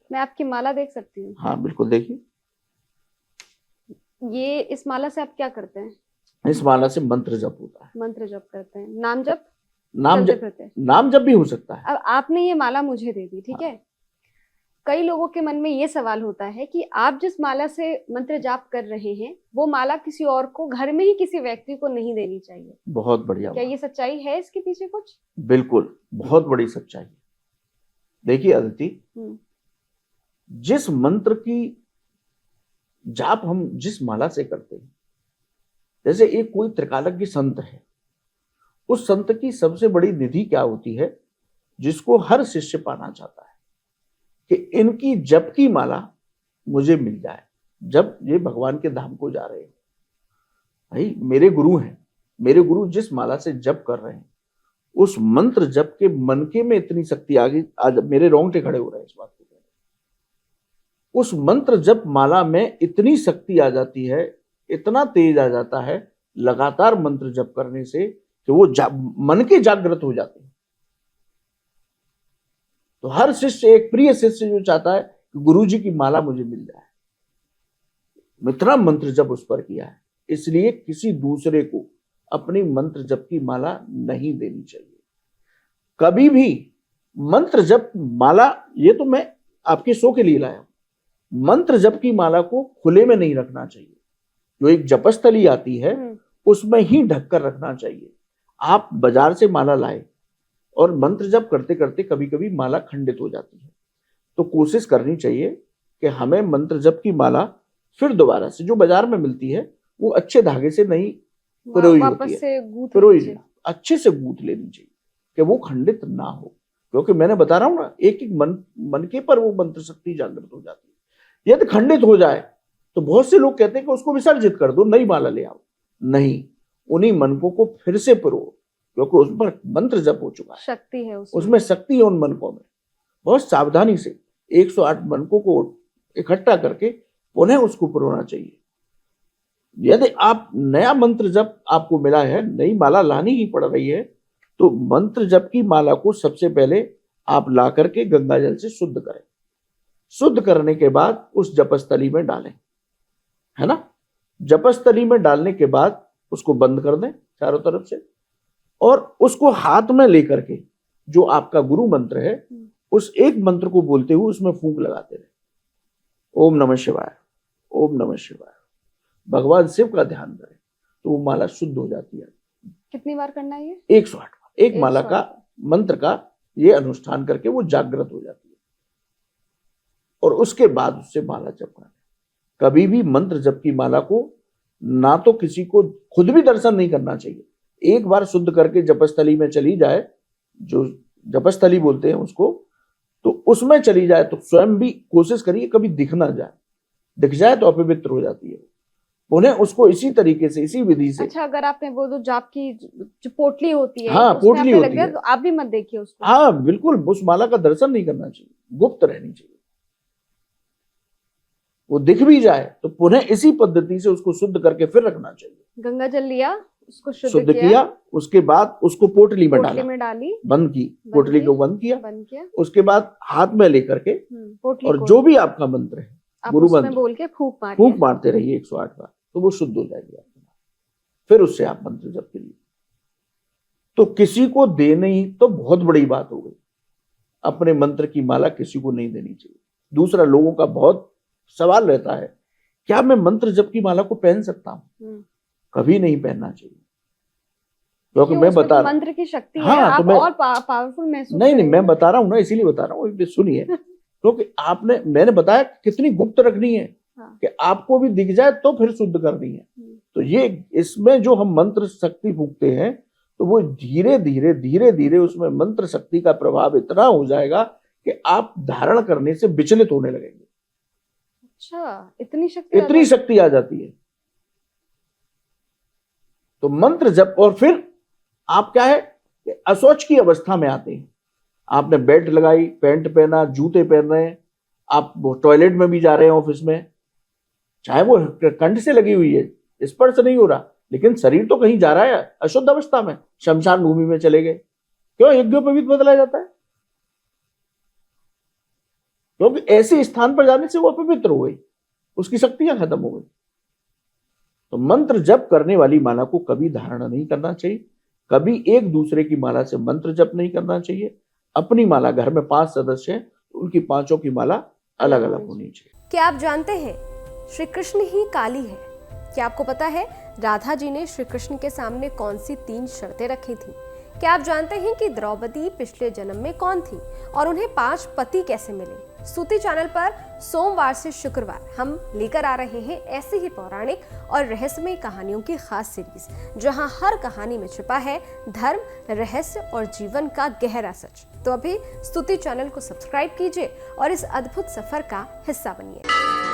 मैं आपकी माला देख सकती हूँ? हाँ बिल्कुल, देखिए। ये इस माला से आप क्या करते हैं? इस माला से मंत्र जप होता है। मंत्र जप करते हैं, नाम जप? नाम चलते जप, फिरते? नाम जप भी हो सकता है। अब आपने ये माला मुझे दे दी, ठीक हाँ। है। कई लोगों के मन में ये सवाल होता है कि आप जिस माला से मंत्र जाप कर रहे हैं वो माला किसी और को, घर में ही किसी व्यक्ति को नहीं देनी चाहिए। बहुत बढ़िया क्या बात। ये सच्चाई है इसके पीछे कुछ? बिल्कुल, बहुत बड़ी सच्चाई है। देखिए अदिति, जिस मंत्र की जाप हम जिस माला से करते हैं, जैसे एक कोई त्रिकालज्ञ संत है, उस संत की सबसे बड़ी निधि क्या होती है, जिसको हर शिष्य पाना चाहता है कि इनकी जप की माला मुझे मिल जाए जब ये भगवान के धाम को जा रहे हैं। भाई मेरे गुरु हैं, मेरे गुरु जिस माला से जप कर रहे हैं, उस मंत्र जप के मनके में इतनी शक्ति आ गई, आज मेरे रोंगटे खड़े हो रहे हैं इस बात को। उस मंत्र जप माला में इतनी शक्ति आ जाती है, इतना तेज आ जाता है लगातार मंत्र जप करने से कि वो मन के जागृत हो जाते हैं। तो हर शिष्य, एक प्रिय शिष्य जो चाहता है कि गुरु जी की माला मुझे मिल जाए, इतना मंत्र जप उस पर किया है, इसलिए किसी दूसरे को अपनी मंत्र जप की माला नहीं देनी चाहिए कभी भी। मंत्र जप माला, ये तो मैं आपके शो के लिए लाया हूं, मंत्र जप की माला को खुले में नहीं रखना चाहिए। जो एक जपस्थली आती है उसमें ही ढककर रखना चाहिए। आप बाजार से माला लाए और मंत्र जप करते करते कभी कभी माला खंडित हो जाती है, तो कोशिश करनी चाहिए कि हमें मंत्र जप की माला फिर दोबारा से जो बाजार में मिलती है वो अच्छे धागे से नहीं पिरोई होती है, पिरोई अच्छे से गूंथ लेनी चाहिए कि वो खंडित ना हो। क्योंकि मैंने बता रहा हूं ना, एक एक मनके पर वो मंत्र शक्ति जागृत हो जाती है। यदि खंडित हो जाए तो बहुत से लोग कहते हैं कि उसको विसर्जित कर दो, नई माला ले आओ। नहीं, उन्हीं मनकों को फिर से पिरो, क्योंकि उस पर मंत्र जप हो चुका है, शक्ति है उसमें शक्ति है उन मनकों में। बहुत सावधानी से 108 मनकों को इकट्ठा करके पुनः उसको पिरोना चाहिए। यदि आप नया मंत्र जप आपको मिला है, नई माला लानी ही पड़ रही है, तो मंत्र जप की माला को सबसे पहले आप ला करके गंगा जल से शुद्ध करें। शुद्ध करने के बाद उस जपस्थली में डालें, है ना। जपस्थली में डालने के बाद उसको बंद कर दें चारों तरफ से, और उसको हाथ में लेकर के जो आपका गुरु मंत्र है उस एक मंत्र को बोलते हुए उसमें फूंक लगाते रहे। ओम नमः शिवाय, ओम नमः शिवाय, भगवान शिव का ध्यान करें तो वो माला शुद्ध हो जाती है। कितनी बार करना है ये? 108 बार। एक माला का मंत्र का ये अनुष्ठान करके वो जागृत हो जाती है, और उसके बाद उससे माला जपना है। कभी भी मंत्र जप की माला को ना तो किसी को खुद भी दर्शन नहीं करना चाहिए, एक बार शुद्ध करके जपस्थली में चली जाए, जो जपस्थली बोलते हैं उसको, तो उसमें चली जाए तो स्वयं भी कोशिश करिए कभी दिख ना जाए, दिख जाए तो अपवित्र हो जाती है। उन्हें उसको इसी तरीके से, इसी विधि से। अच्छा, अगर आपने वो जो जाप की जो पोटली होती है, हाँ पोटली होती है, तो आप भी मत देखिए उसको। हाँ बिल्कुल, उस माला का दर्शन नहीं करना चाहिए, गुप्त रहनी चाहिए। वो दिख भी जाए तो पुनः इसी पद्धति से उसको शुद्ध करके फिर रखना चाहिए। गंगा जल लिया, उसको शुद्ध किया, उसके बाद उसको पोटली में डाली, बंद की, पोटली को बंद किया, उसके बाद हाथ में लेकर के और जो भी आपका मंत्र है, गुरु मंत्र बोल के फूंक मारते रहिए 108 बार, तो वो शुद्ध हो जाएगी आपकी। फिर उससे आप मंत्र जप करिए। तो किसी को देने ही तो बहुत बड़ी बात हो गई, अपने मंत्र की माला किसी को नहीं देनी चाहिए। दूसरा, लोगों का बहुत सवाल रहता है, क्या मैं मंत्र जप की माला को पहन सकता हूं? कभी नहीं पहनना चाहिए, क्योंकि मैं बता रहा हूं मंत्र की शक्ति है, आप तो और पावरफुल महसूस नहीं, मैं बता रहा हूं ना, इसीलिए बता रहा हूं, सुनिए। क्योंकि मैंने बताया कितनी गुप्त रखनी है, कि आपको भी दिख जाए तो फिर शुद्ध करनी है। तो ये इसमें जो हम मंत्र शक्ति फूंकते हैं, तो वो धीरे धीरे धीरे धीरे उसमें मंत्र शक्ति का प्रभाव इतना हो जाएगा कि आप धारण करने से विचलित होने लगेंगे। अच्छा, इतनी शक्ति आ जाती है। तो मंत्र जप, और फिर आप क्या है, अशौच की अवस्था में आते हैं। आपने बेल्ट लगाई, पैंट पहना, जूते पहन रहे हैं, आप टॉयलेट में भी जा रहे हैं ऑफिस में, चाहे वो कंठ से लगी हुई है, स्पर्श नहीं हो रहा, लेकिन शरीर तो कहीं जा रहा है अशुद्ध अवस्था में, शमशान भूमि में चले गए। क्यों? यज्ञोपवीत बदला जाता है। क्योंकि ऐसे स्थान पर जाने से वो अपवित्र हो गई, उसकी शक्तियां खत्म हो गई। तो मंत्र जप करने वाली माला को कभी धारण नहीं करना चाहिए, कभी एक दूसरे की माला से मंत्र जप नहीं करना चाहिए। अपनी माला, घर में 5 सदस्य हैं, उनकी 5 की माला अलग अलग होनी चाहिए। क्या आप जानते हैं श्री कृष्ण ही काली है? क्या आपको पता है राधा जी ने श्री कृष्ण के सामने कौन सी 3 शर्तें रखी थी? क्या आप जानते हैं कि द्रौपदी पिछले जन्म में कौन थी और उन्हें 5 पति कैसे मिले? स्तुति चैनल पर सोमवार से शुक्रवार हम लेकर आ रहे हैं ऐसी ही पौराणिक और रहस्यमय कहानियों की खास सीरीज, जहां हर कहानी में छिपा है धर्म, रहस्य और जीवन का गहरा सच। तो अभी स्तुति चैनल को सब्सक्राइब कीजिए और इस अद्भुत सफर का हिस्सा बनिए।